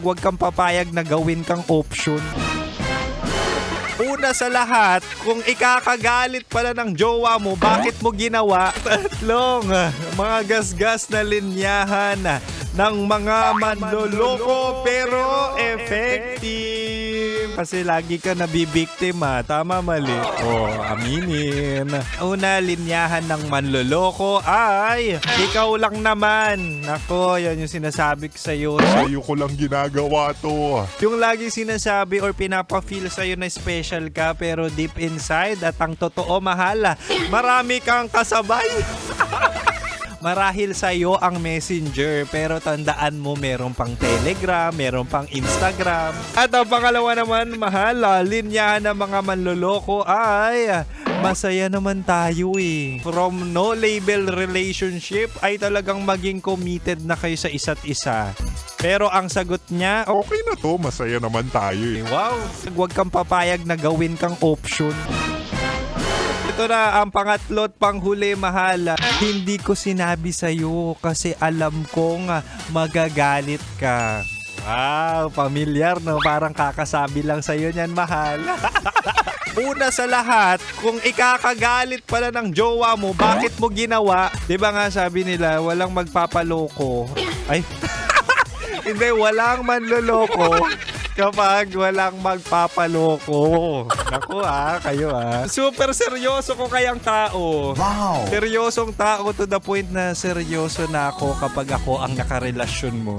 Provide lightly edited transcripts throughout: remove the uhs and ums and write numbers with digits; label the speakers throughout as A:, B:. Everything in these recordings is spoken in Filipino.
A: Huwag kang papayag na gawin kang option. Una sa lahat, kung ikakagalit pala ng jowa mo, bakit mo ginawa? Tatlong mga gasgas na linyahan ng mga manloloko pero effective. Kasi lagi ka nabibiktima. Tama, mali? Aminin. Una, linyahan ng manloloko ay ikaw lang naman. Nako, yan yung sinasabi ko sa'yo.
B: Sa'yo ko lang ginagawa to.
A: Yung lagi sinasabi or pinapa-feel sa'yo na special ka pero deep inside at ang totoo mahala, marami kang kasabay. Marahil sa'yo ang messenger pero tandaan mo meron pang Telegram, meron pang Instagram. At ang pangalawa naman, mahala, linyahan ng mga manloloko ay masaya naman tayo eh. From no label relationship ay talagang maging committed na kayo sa isa't isa. Pero ang sagot niya,
B: Okay na to, masaya naman tayo eh.
A: wow, huwag kang papayag na gawin kang option. Ito na ang pangatlo at panghuli, mahala. Hindi ko sinabi sa'yo kasi alam kong magagalit ka. Wow, pamilyar no? Parang kakasabi lang sa'yo niyan, mahal. Una sa lahat, kung ikakagalit pala ng jowa mo, bakit mo ginawa? Diba nga sabi nila, walang magpapaloko. Ay, hindi, walang manloloko kapag walang magpapaloko. Naku kayo Super seryoso ko kayang tao.
B: Wow!
A: Seryosong tao to the point na seryoso na ako kapag ako ang nakarelasyon mo.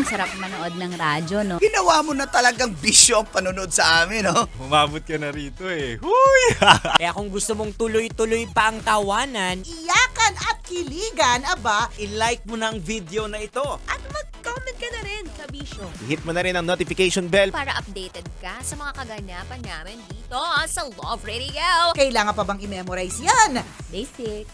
C: Sarap manood ng radyo, no?
D: Ginawa mo na talagang bisyo ang panonood sa amin, no?
A: Umabot ka na rito eh. Huy!
E: Kaya kung gusto mong tuloy-tuloy pa ang tawanan,
F: Iyakan at kiligan, aba,
E: i-like mo na ang video na ito.
F: at mag-comment ka na rin, kabisyo.
G: Hit mo na rin ang notification bell.
H: Para updated ka sa mga kaganapan namin dito sa Love Radio.
F: Kailangan pa bang i-memorize yan?
H: Basic.